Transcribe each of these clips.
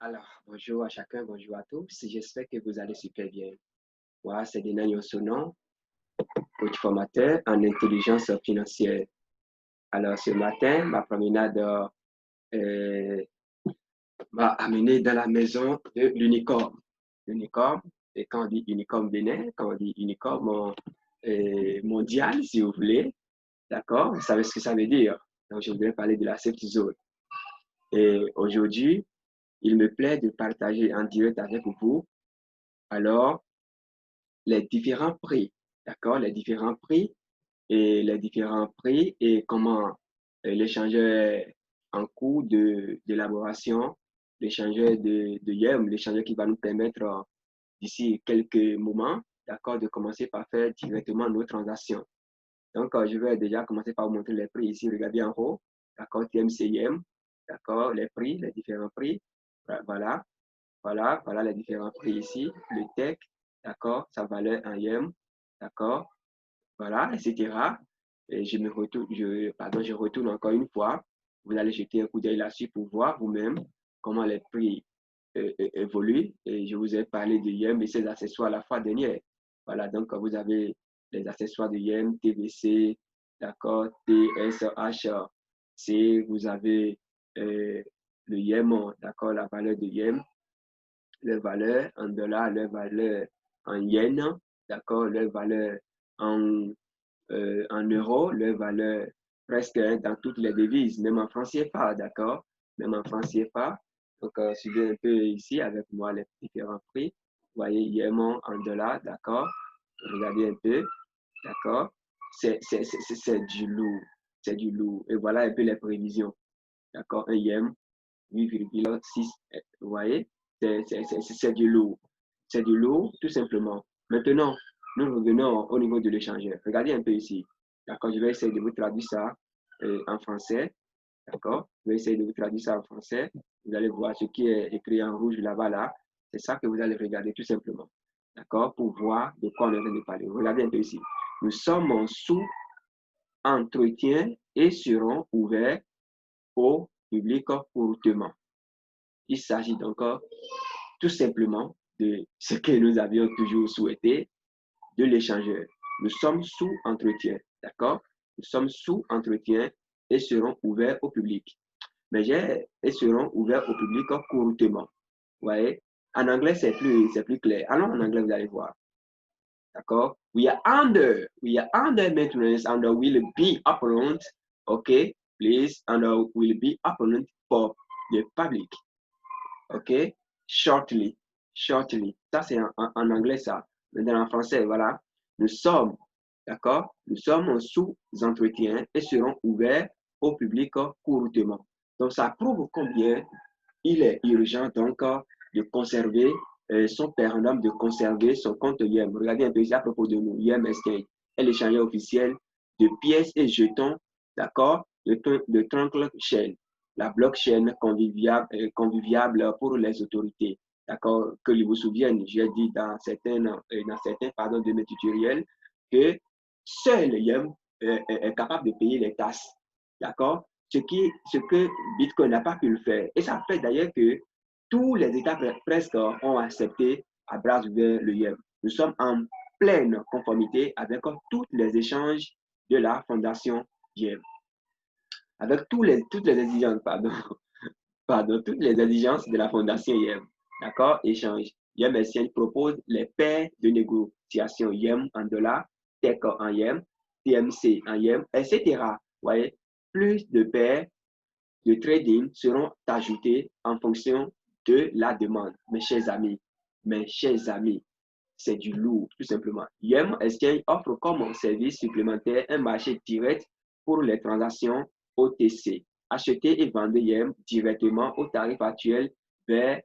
Alors, bonjour à chacun, bonjour à tous. J'espère que vous allez super bien. Moi, c'est Dina Yosonon, coach formateur en intelligence financière. Alors, ce matin, ma promenade euh, m'a amené dans la maison de l'unicorne. L'unicorne, et quand on dit unicorne bénin, quand on dit unicorne mondial, si vous voulez, d'accord, vous savez ce que ça veut dire. Donc, je voudrais parler de la safety zone. Et aujourd'hui, il me plaît de partager en direct avec vous. Alors, les différents prix, d'accord, les différents prix et comment l'échangeur en cours d'élaboration, l'échangeur de YEM, l'échangeur qui va nous permettre d'ici quelques moments, d'accord, de commencer par faire directement nos transactions. Donc, je vais déjà commencer par vous montrer les prix ici. Regardez en haut, d'accord, TMC YEM, d'accord, les prix, les différents prix. Voilà, voilà les différents prix ici. Le tech, d'accord, sa valeur en YEM, d'accord, voilà, etc. Et je retourne encore une fois. Vous allez jeter un coup d'œil là-dessus pour voir vous-même comment les prix évoluent. Et je vous ai parlé de YEM et ses accessoires la fois dernière. Voilà, donc vous avez les accessoires de YEM, TVC, d'accord, TSHC, vous avez le YEM, d'accord, la valeur de YEM, leur valeur en dollars, leur valeur en yens, d'accord, leur valeur en euros, leur valeur presque dans toutes les devises, même en francs CFA, d'accord, même en francs CFA. Donc, suivez un peu ici avec moi les différents prix. Vous voyez, yens en dollars, d'accord, regardez un peu, d'accord, c'est du lourd, c'est du lourd. Et voilà un peu les prévisions, d'accord, un yen, 8,6, vous voyez, c'est du lourd. C'est du lourd, tout simplement. Maintenant, nous revenons au niveau de l'échangeur. Regardez un peu ici. D'accord, je vais essayer de vous traduire ça en français. D'accord, je vais essayer de vous traduire ça en français. Vous allez voir ce qui est écrit en rouge là-bas, là. C'est ça que vous allez regarder tout simplement. D'accord, pour voir de quoi on est en train de parler. Regardez un peu ici. Nous sommes sous entretien et seront ouverts au public courtement. Il s'agit donc tout simplement de ce que nous avions toujours souhaité, de l'échangeur. Nous sommes sous entretien, d'accord? Nous sommes sous entretien et seront ouverts au public. Mais et seront ouverts au public courtement. Vous voyez? En anglais, c'est plus clair. Allons en anglais, vous allez voir. D'accord? We are under maintenance and will be opened, okay? Please, and will be opened for the public. OK? Shortly. Shortly. Ça, c'est en anglais, ça. Maintenant, en français, voilà. Nous sommes, d'accord? Nous sommes sous entretien et serons ouverts au public courtement. Donc, ça prouve combien il est urgent, donc, de conserver son père de conserver son compte YEM. Regardez un peu ici à propos de nous. YEM Exchange est l'échangeur officiel de pièces et jetons, d'accord? De Trunkle Chain, la blockchain conviviable pour les autorités. D'accord? Que vous vous souvenez, j'ai dit dans certains de mes tutoriels que seul YEM est capable de payer les taxes. D'accord? Ce que Bitcoin n'a pas pu le faire. Et ça fait d'ailleurs que tous les États presque ont accepté à bras ouverts le YEM. Nous sommes en pleine conformité avec tous les échanges de la fondation YEM. Avec toutes les exigences, toutes les exigences de la fondation YEM. D'accord? Échange. YEM Exchange propose les paires de négociation YEM en dollars, TEC en YEM, TMC en YEM, etc. Vous voyez? Plus de paires de trading seront ajoutées en fonction de la demande. Mes chers amis, c'est du lourd, tout simplement. YEM Exchange offre comme service supplémentaire un marché direct pour les transactions OTC. Acheter et vendre YEM directement au tarif actuel vers,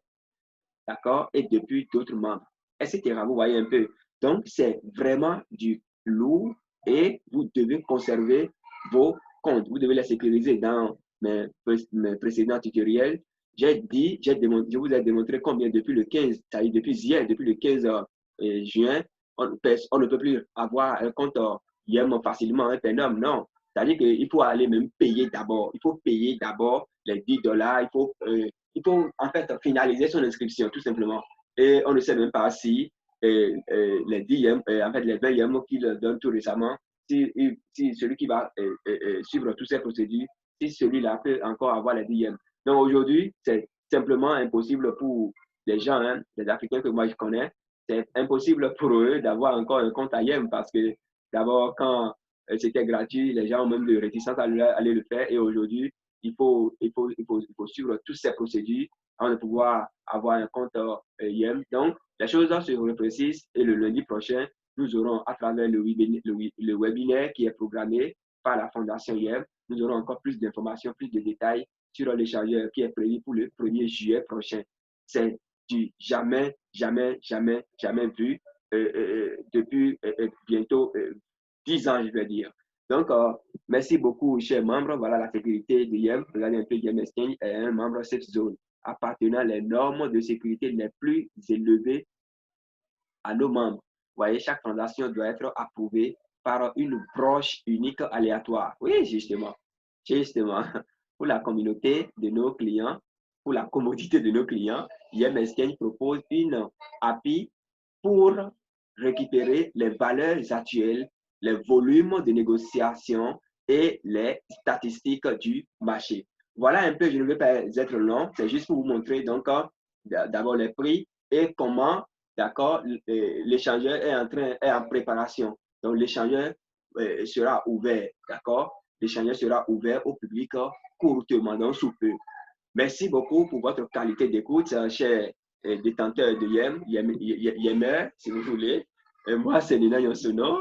d'accord, et depuis d'autres membres, etc. Vous voyez un peu. Donc, c'est vraiment du lourd et vous devez conserver vos comptes. Vous devez les sécuriser. Dans mes précédents tutoriels, je vous ai démontré combien depuis le 15, c'est-à-dire depuis hier, depuis le 15 juin, on ne peut plus avoir un compte YEM facilement, un phénomène, non. C'est-à-dire qu'il faut aller même payer d'abord. Il faut payer d'abord les $10. Il faut en fait fait finaliser son inscription, tout simplement. Et on ne sait même pas si les 10 yens, en fait, les 20 yens qu'il donne tout récemment, si celui qui va suivre toutes ces procédures, si celui-là peut encore avoir les 10 yens. Donc aujourd'hui, c'est simplement impossible pour les gens, hein, les Africains que moi je connais, c'est impossible pour eux d'avoir encore un compte à Yem parce que d'abord, quand c'était gratuit, les gens ont même de réticence à aller le faire et aujourd'hui, il faut suivre toutes ces procédures avant de pouvoir avoir un compte Yem. Donc, les choses se reprécisent et le lundi prochain, nous aurons à travers le webinaire qui est programmé par la Fondation Yem, nous aurons encore plus d'informations, plus de détails sur l'échangeur qui est prévu pour le 1er juillet prochain. C'est du jamais, jamais, jamais, jamais vu depuis bientôt 10 ans, je vais dire. Donc, merci beaucoup, chers membres. Voilà la sécurité de Yem. Regardez un peu, Yem Exchange est un membre de cette zone appartenant les normes de sécurité les plus élevées à nos membres. Vous voyez, chaque transaction doit être approuvée par une broche unique aléatoire. Oui, justement. Justement, pour la communauté de nos clients, pour la commodité de nos clients, Yem Exchange propose une API pour récupérer les valeurs actuelles, les volumes de négociation et les statistiques du marché. Voilà un peu, je ne vais pas être long, c'est juste pour vous montrer donc d'abord les prix et comment, d'accord, l'échangeur est en préparation. Donc l'échangeur sera ouvert, d'accord, l'échangeur sera ouvert au public courtement, donc sous peu. Merci beaucoup pour votre qualité d'écoute, chers détenteurs de Yemer, si vous voulez. Moi, c'est Nina Yonsono,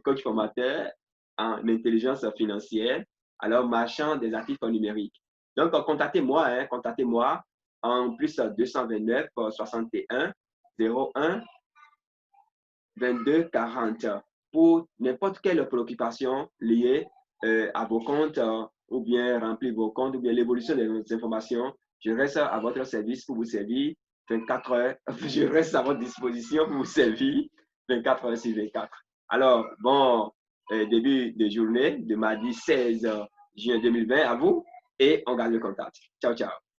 coach formateur en intelligence financière, alors marchand des actifs numériques. Donc, contactez-moi, contactez-moi en plus 229 61 01 22 40 pour n'importe quelle préoccupation liée à vos comptes ou bien remplir vos comptes ou bien l'évolution des informations. Je reste à votre service pour vous servir 24 heures. Je reste à votre disposition pour vous servir 24 heures sur 24. Alors, bon début de journée de mardi 16 juin 2020 à vous et on garde le contact. Ciao, ciao.